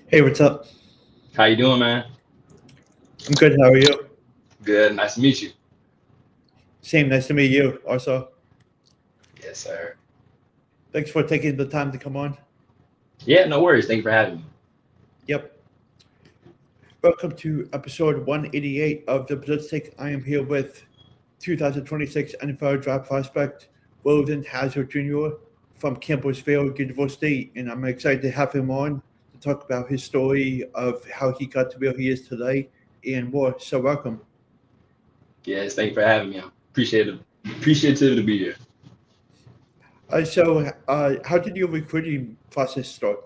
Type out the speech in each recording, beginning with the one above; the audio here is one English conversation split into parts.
Hey, what's up? How you doing, man? I'm good. How are you? Good. Nice to meet you. Same. Nice to meet you. Also, Yes, sir. thanks for taking the time to come on. Yeah, no worries. Thank you for having me. Yep. Welcome to episode 188 of the Blitzstick. I am here with 2026 NFL draft prospect Roland Hazard Jr. from Campbellsville University, and I'm excited to have him on to talk about his story of how he got to where he is today and more. So, welcome. Yes, thank you for having me. I'm appreciative to be here. How did your recruiting process start?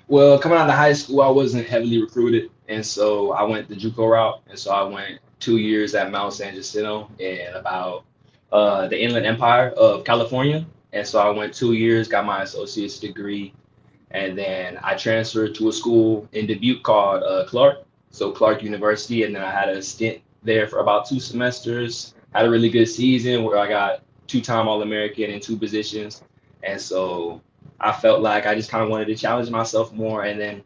Well, coming out of high school, I wasn't heavily recruited, and so I went the JUCO route, and so I went 2 years at Mount San Jacinto in about the Inland Empire of California, and so I went 2 years, got my associate's degree, and then I transferred to a school in Dubuque called Clark, so Clark University, and then I had a stint there for about 2 semesters. Had a really good season where I got two-time All-American in two positions, and so I felt like I just kind of wanted to challenge myself more and then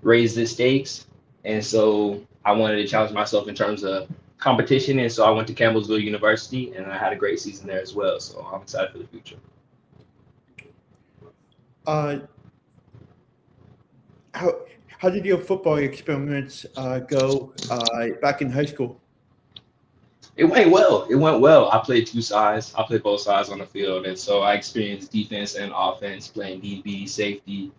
raise the stakes, and so I wanted to challenge myself in terms of competition, and so I went to Campbellsville University, and I had a great season there as well. So I'm excited for the future. Uh, how how did your football experience go back in high school? It went well. It went well. I played two sides. I played both sides on the field, and so I experienced defense and offense, playing DB, safety,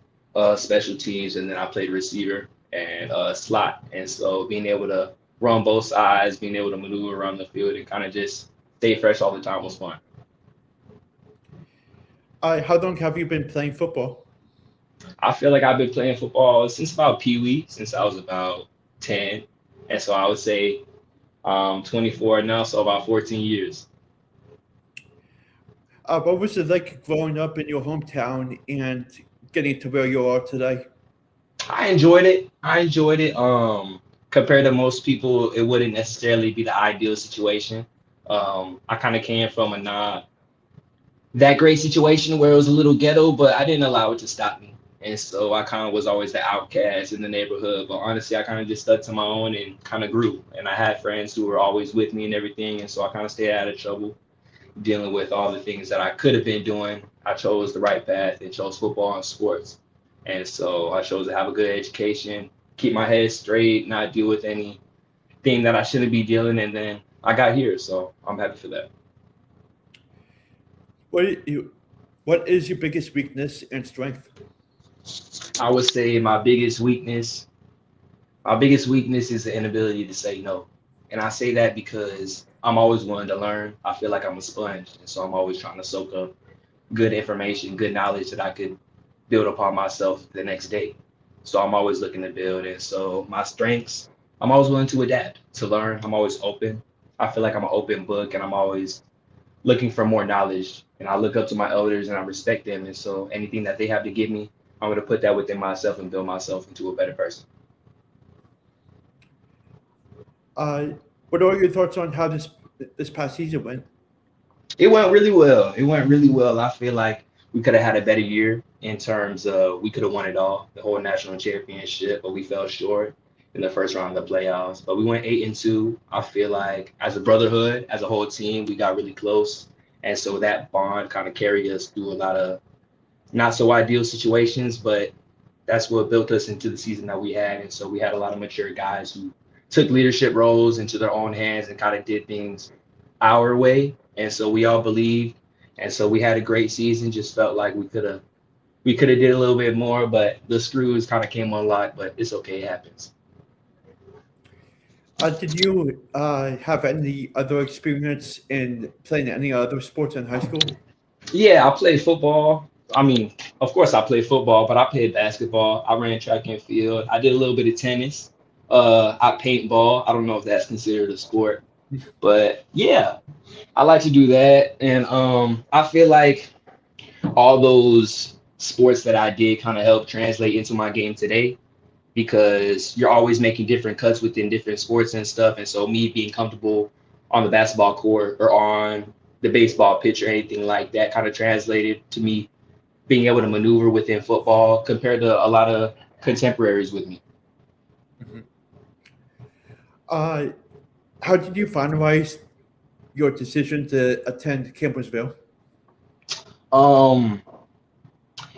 special teams, and then I played receiver and slot. And so being able to run both sides, being able to maneuver around the field, and kind of just stay fresh all the time was fun. How long have you been playing football? I feel like I've been playing football since about Pee Wee, since I was about 10, and so I would say 24 now, so about 14 years. What was it like growing up in your hometown and getting to where you are today? I enjoyed it. I enjoyed it. Compared to most people, it wouldn't necessarily be the ideal situation. I kind of came from a not that great situation where it was a little ghetto, but I didn't allow it to stop me. And so I kind of was always the outcast in the neighborhood. But honestly, I kind of just stuck to my own and kind of grew. And I had friends who were always with me and everything. And so I kind of stayed out of trouble dealing with all the things that I could have been doing. I chose the right path and chose football and sports. And so I chose to have a good education, keep my head straight, not deal with anything that I shouldn't be dealing. And then I got here. So I'm happy for that. What i- you, what is your biggest weakness and strength? I would say my biggest weakness is the inability to say no. And I say that because I'm always willing to learn. I feel like I'm a sponge. And so I'm always trying to soak up good information, good knowledge that I could build upon myself the next day. So I'm always looking to build. And so my strengths, I'm always willing to adapt, to learn. I'm always open. I feel like I'm an open book and I'm always looking for more knowledge. And I look up to my elders and I respect them. And so anything that they have to give me, I'm going to put that within myself and build myself into a better person. Uh, what are your thoughts on how this past season went? It went really well. It went really well. I feel like we could have had a better year in terms of we could have won it all, the whole national championship, but we fell short in the first round of the playoffs. But we went 8-2. I feel like as a brotherhood, as a whole team, we got really close. And so that bond kind of carried us through a lot of not so ideal situations, but that's what built us into the season that we had. And so we had a lot of mature guys who took leadership roles into their own hands and kind of did things our way. And so we all believed. And so we had a great season. Just felt like we could have did a little bit more, but the screws kind of came unlocked. But it's okay, it happens. Did you have any other experience in playing any other sports in high school? Yeah, I played football. I mean, of course I played football, but I played basketball. I ran track and field. I did a little bit of tennis. I paintball. I don't know if that's considered a sport, but yeah, I like to do that. And I feel like all those sports that I did kind of help translate into my game today because you're always making different cuts within different sports and stuff. And so me being comfortable on the basketball court or on the baseball pitch or anything like that kind of translated to me being able to maneuver within football compared to a lot of contemporaries with me. Mhm. Uh, how did you finalize your decision to attend Campbellsville? Um,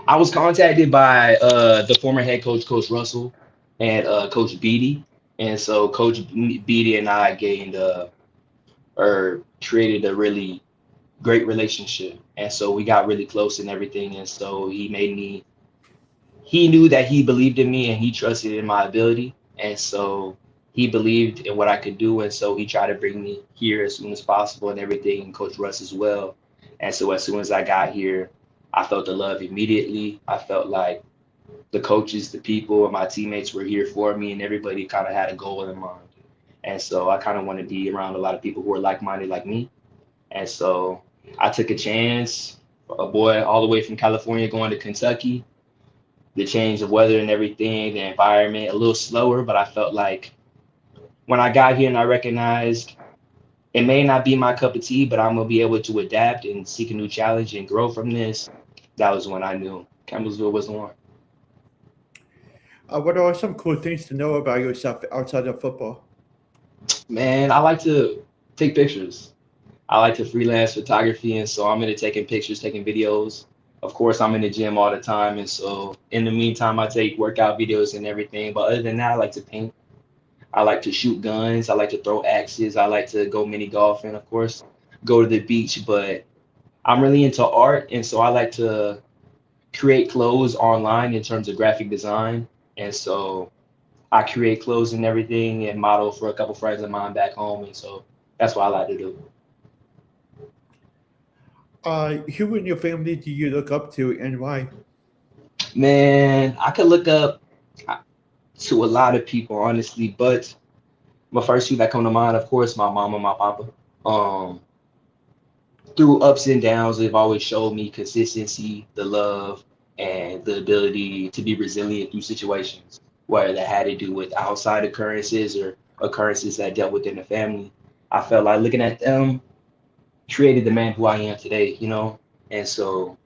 I was contacted by the former head coach, Coach Russell, and Coach Beatty, and so Coach Beatty and I gained or created a really great relationship, and so we got really close and everything, and so he knew that he believed in me and he trusted in my ability. And so he believed in what I could do. And so he tried to bring me here as soon as possible and everything, and Coach Russ as well. And so as soon as I got here, I felt the love immediately. I felt like the coaches, the people, and my teammates were here for me, and everybody kind of had a goal in mind. And so I kind of want to be around a lot of people who are like minded like me. And so I took a chance, a boy all the way from California going to Kentucky, the change of weather and everything, the environment, a little slower, but I felt like when I got here and I recognized it may not be my cup of tea, but I'm gonna be able to adapt and seek a new challenge and grow from this. That was when I knew Campbellsville was the one. What are some cool things to know about yourself outside of football? Man, I like to take pictures. I like to freelance photography, and so I'm into taking pictures, taking videos. Of course, I'm in the gym all the time, and so in the meantime, I take workout videos and everything. But other than that, I like to paint. I like to shoot guns. I like to throw axes. I like to go mini golfing, of course, go to the beach. But I'm really into art. And so I like to create clothes online in terms of graphic design. And so I create clothes and everything and model for a couple friends of mine back home. And so that's what I like to do. Who in your family do you look up to and why? Man, I could look up to a lot of people, honestly, but my first two that come to mind, of course, my mom and my papa. Um, through ups and downs, they've always showed me consistency, the love, and the ability to be resilient through situations, whether that had to do with outside occurrences or occurrences that dealt within the family. I felt like looking at them created the man who I am today, you know? And so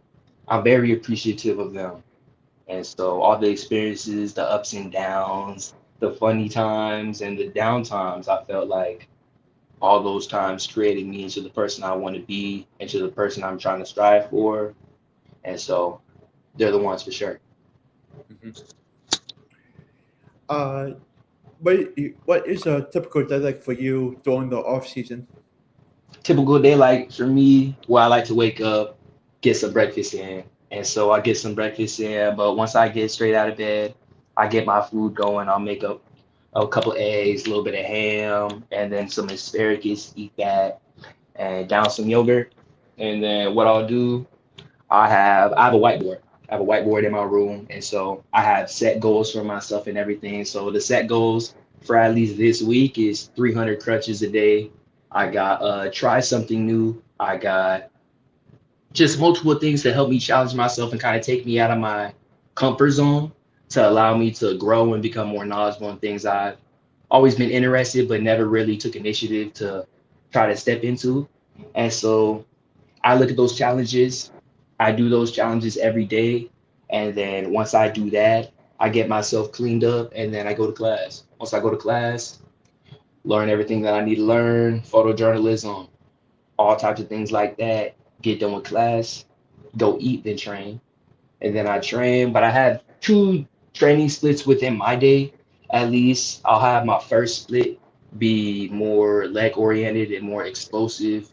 I'm very appreciative of them. And so all the experiences, the ups and downs, the funny times and the down times, I felt like all those times created me into the person I want to be, into the person I'm trying to strive for. And so they're the ones for sure. Mhm. Uh, what is a typical day like for you during the off season? Typical day, like for me, where I like to wake up, get some breakfast in. And so I get some breakfast in, but once I get straight out of bed, I get my food going. I'll make up a couple eggs, a little bit of ham, and then some asparagus, eat that, and down some yogurt. And then what I'll do, I have a whiteboard. I have a whiteboard in my room, and so I have set goals for myself and everything. So the set goals for at least this week is 300 crunches a day. I got try something new. I got just multiple things to help me challenge myself and kind of take me out of my comfort zone to allow me to grow and become more knowledgeable in things I've always been interested but never really took initiative to try to step into. And so I look at those challenges. I do those challenges every day. And then once I do that, I get myself cleaned up and then I go to class. Once I go to class, learn everything that I need to learn, photojournalism, all types of things like that. Get done with class, go eat, then train. And then I train, but I have two training splits within my day. At least I'll have my first split be more leg oriented and more explosive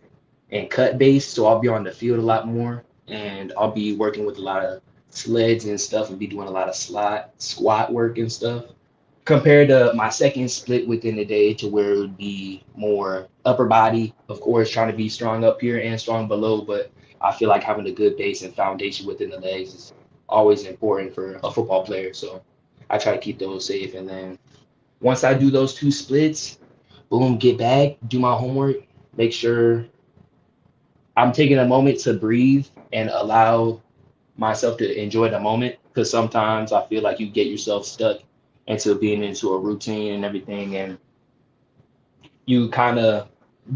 and cut based. So I'll be on the field a lot more and I'll be working with a lot of sleds and stuff and be doing a lot of squat work and stuff. Compared to my second split within the day to where it would be more upper body, of course, trying to be strong up here and strong below, but I feel like having a good base and foundation within the legs is always important for a football player. So I try to keep those safe. And then once I do those two splits, boom, get back, do my homework, make sure I'm taking a moment to breathe and allow myself to enjoy the moment. Because sometimes I feel like you get yourself stuck into being into a routine and everything, and you kind of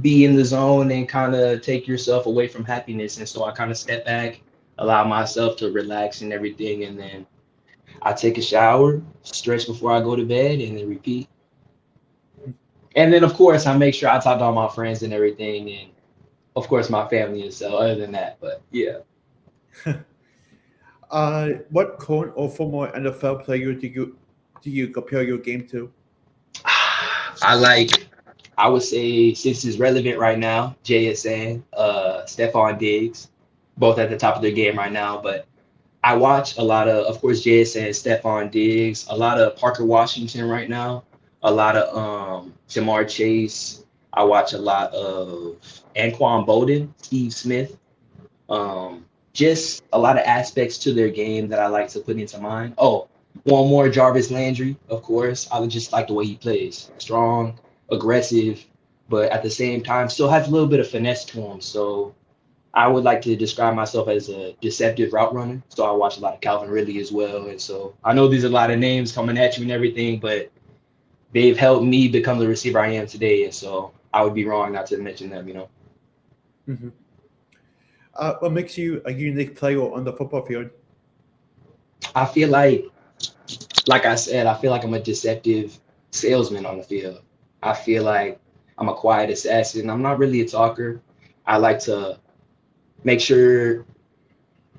be in the zone and kind of take yourself away from happiness. And so I kind of step back, allow myself to relax and everything, and then I take a shower, stretch before I go to bed, and then repeat. And then, of course, I make sure I talk to all my friends and everything, and of course, my family and so. Other than that, but yeah, What current or former NFL player do you compare your game to? I like. I would say since it's relevant right now, JSN, Stephon Diggs, both at the top of their game right now. But I watch a lot of course, JSN, Stephon Diggs, a lot of Parker Washington right now, a lot of Jamar Chase. I watch a lot of Anquan Bolden, Steve Smith. Um, just a lot of aspects to their game that I like to put into mind. Oh, one more Jarvis Landry, of course. I would just like the way he plays. Strong, aggressive, but at the same time still has a little bit of finesse to him. So I would like to describe myself as a deceptive route runner. So I watch a lot of Calvin Ridley as well. And so I know there's a lot of names coming at you and everything, but they've helped me become the receiver I am today. And so I would be wrong not to mention them. Hmm. What makes you a unique player on the football field? I feel like I said, I feel like I'm a deceptive salesman on the field. I feel like I'm a quiet assassin. I'm not really a talker. I like to make sure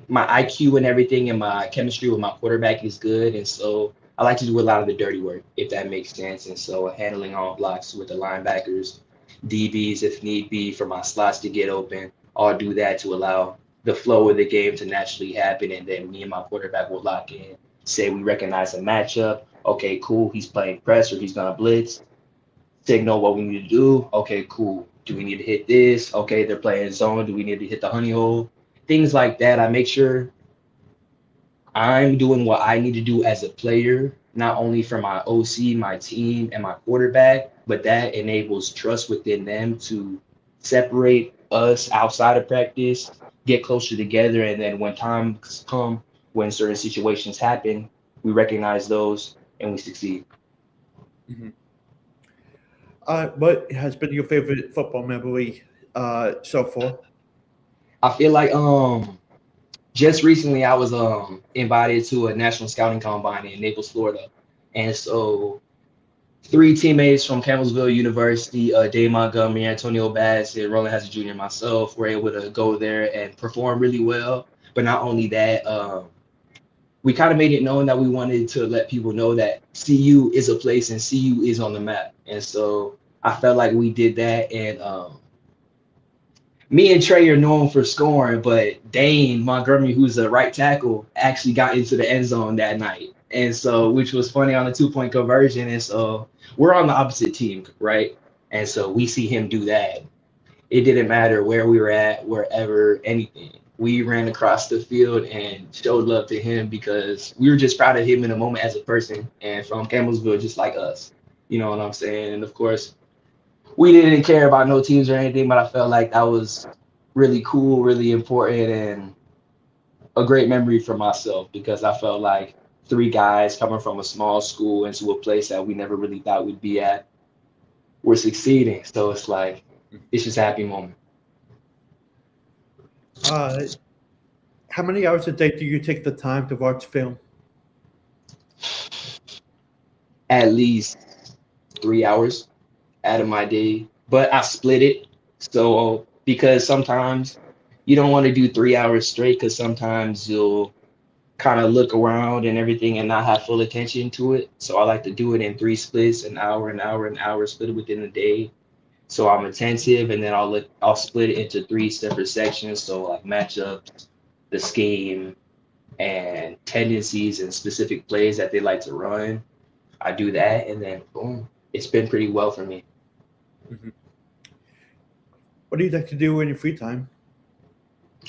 my IQ and everything and my chemistry with my quarterback is good. And so I like to do a lot of the dirty work, if that makes sense. And so handling all blocks with the linebackers, DBs if need be, for my slots to get open. I'll do that to allow the flow of the game to naturally happen. And then me and my quarterback will lock in. Say we recognize a matchup. Okay, cool. He's playing press or he's going to blitz. Signal what we need to do. Okay, cool. Do we need to hit this? Okay, they're playing zone. Do we need to hit the honey hole? Things like that. I make sure I'm doing what I need to do as a player, not only for my OC, my team, and my quarterback, but that enables trust within them to separate us outside of practice, get closer together, and then when times come, when certain situations happen, we recognize those and we succeed. Hmm. What has been your favorite football memory so far? I feel like just recently I was invited to a national scouting combine in Naples, Florida. And so three teammates from Campbellsville University, Dave Montgomery, Antonio Bass, and Roland has a junior, and myself, were able to go there and perform really well. But not only that, we kind of made it known that we wanted to let people know that CU is a place and CU is on the map. And so I felt like we did that. And me and Trey are known for scoring, but Dane Montgomery, who's the right tackle, actually got into the end zone that night. And so, which was funny on the 2 point conversion. And so we're on the opposite team, right? And so we see him do that. It didn't matter where we were at, wherever, anything. We ran across the field and showed love to him because we were just proud of him in the moment as a person and from Campbellsville, just like us. You know what I'm saying? And of course, we didn't care about no teams or anything, but I felt like that was really cool, really important, and a great memory for myself because I felt like three guys coming from a small school into a place that we never really thought we'd be at, we're succeeding. So it's like, it's just a happy moment. Uh, how many hours a day do you take the time to watch film? At least 3 hours out of my day, but I split it. So because sometimes you don't want to do 3 hours straight because sometimes you'll kind of look around and everything and not have full attention to it. So I like to do it in three splits, an hour, an hour, an hour, split it within the day. So I'm attentive and then I'll split it into three separate sections. So like matchups, the scheme, and tendencies and specific plays that they like to run. I do that and then boom, it's been pretty well for me. Hmm. What do you like to do in your free time?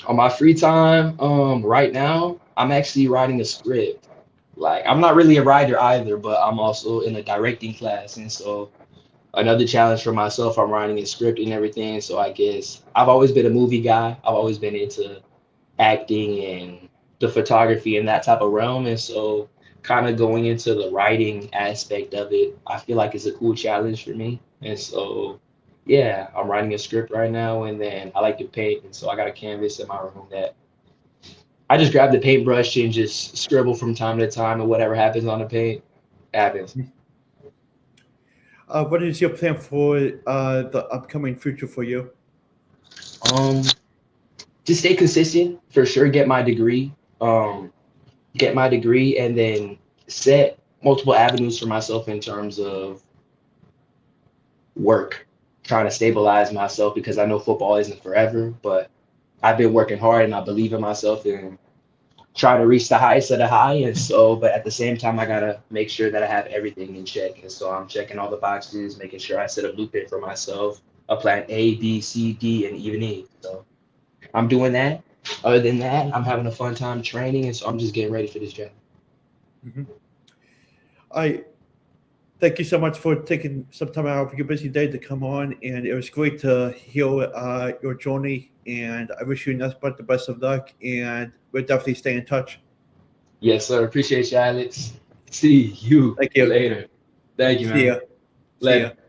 On my free time, right now, I'm actually writing a script. Like I'm not really a writer either, but I'm also in a directing class, and so another challenge for myself, I'm writing a script and everything. So I guess I've always been a movie guy. I've always been into acting and the photography and that type of realm, and so kind of going into the writing aspect of it, I feel like it's a cool challenge for me. And so yeah, I'm writing a script right now, and then I like to paint, and so I got a canvas in my room that I just grab the paintbrush and just scribble from time to time, and whatever happens on the paint happens. What is your plan for the upcoming future for you? Um, just stay consistent for sure. Get my degree, and then set multiple avenues for myself in terms of work, trying to stabilize myself because I know football isn't forever, but I've been working hard and I believe in myself and try to reach the highest of the high. And so, but at the same time, I gotta make sure that I have everything in check. And so I'm checking all the boxes, making sure I set a blueprint for myself, a plan A, B, C, D, and even E. So I'm doing that. Other than that, I'm having a fun time training, and so I'm just getting ready for this job. Mm-hmm. I thank you so much for taking some time out of your busy day to come on, and it was great to hear your journey. And I wish you nothing but the best of luck, and we'll definitely stay in touch. Yes, sir. Appreciate you, Alex. See you Thank you. later. Thank you, See man. ya. See Later. ya.